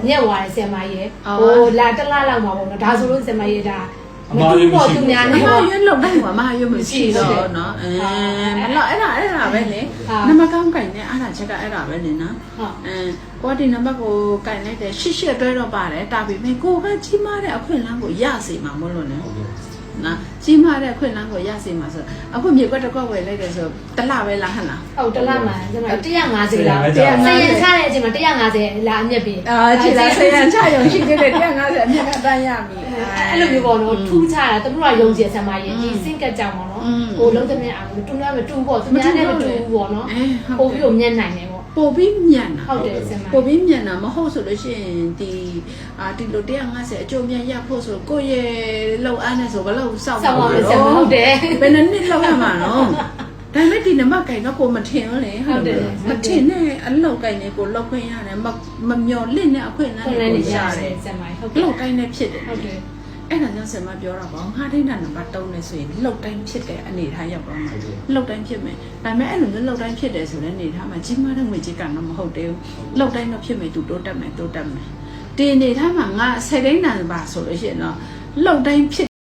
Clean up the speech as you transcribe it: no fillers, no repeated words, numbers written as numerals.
ညက်သွားတယ်ဆင်မကြီးဟိုလာတလားလောက်မှာပေါ့နော်ဒါဆိုလို့ဆင်မကြီးဒါမတူပေါ်သူများနဲ့ရွေးလုံနိုင်ပါမရွေးမရှိတော့နော်မလို့အဲ့ဒါပဲလေနမကောင်းကင်နဲ့အဲ့ဒါချက်ကအဲ့ဒါပဲလေနော်ကိုဒီနံပါတ်ကိုကင်လိုက်တယ်ရှစ်ရှစ်အတွဲတော့ပါတယ်တာပြီမေကိုကကြီးမားတဲ့အခွင့်အလမ်းကိုရစေမှာမလို့နော်ကြီးမားတဲ့အခွင့်အလမ်းကိုရစေမှာဆိုအခုမြေကွက်တစ်ကွက်ဝယ်လိုက်တယ်ဆိုတလပဲလားဟလားဟုတ်တလမှာကျွန်တော်150လား150ဆယ်ရင်ချတဲ့အချိန်မှာ150လာအမြက်ပြီးခြေလားဆယ်ရင်ချရုံရှိသေးတယ်150အမြက်ကတန်းရပြီအဲ့လိုမျိုးပေါ့နော်ထူးခြားတာသူတို့ကယုံကြည်ဆံမရင်ဒီစင်ကတ်ကြောင်ပေါ့နော်ကိုလုံးသမီးအောင်တူများမတူပေါ့သူများနဲ့မတူဘူးပေါ့နော်ပို့ပြီးတော့မျက်နိုင်တယ်ပေါ့ပို့ပြီးမြန်တာဟုတ်တယ်ဆံမပို့ပြီးမြန်တာမဟုတ်ဆိုလို့ရှိရင်ဒီလို150အကျိုးမြတ်ရဖို့ဆိုကိုယ့်ရဲ့လောက်အားနဲ့ဆိုဘယ်လောက်စောက်ပါလဲဆံမဟုတ်တယ်ဘယ်နှစ်လောက်ရမှာနော်ဒါပေမဲ့ဒီနမကင်တော့ကိုမထင်ဘူးလေဟုတ်တယ်မထင်နဲ့အလောက်ကင်နဲ့ကိုလောက်ခွင့်ရတယ်မမျော်လင့်တဲ့အခွင့်အလမ်းတွေရတယ်ဆံမဟုတ်လောက်ကင်နဲ့ဖြစ်တယ်ဟုတ်တယ်အဲ့ဒါကြောင့်ဆင်မပြောတာပေါ့ငါဒိဋ္ဌာနံပါတ်3နဲ့ဆိုရင်လှုပ်တိုင်းဖြစ်တဲ့အနေထားရောက်တော့မှာလှုပ်တိုင်းဖြစ်မယ်ဒါပေမဲ့အဲ့လိုမျိုးလှုပ်တိုင်းဖြစ်တယ်ဆိုတဲ့အနေထားမှာကြီးမားတဲ့ငွေကြေးကတော့မဟုတ်သေးဘူးလှုပ်တိုင်းတော့ဖြစ်မယ်သူတိုးတက်မယ်ဒီအနေထားမှာငါ10ဒိဋ္ဌာနံပါတ်ဆိုလို့ရှိရင်တော့လှုပ်တိုင်းဖြစ်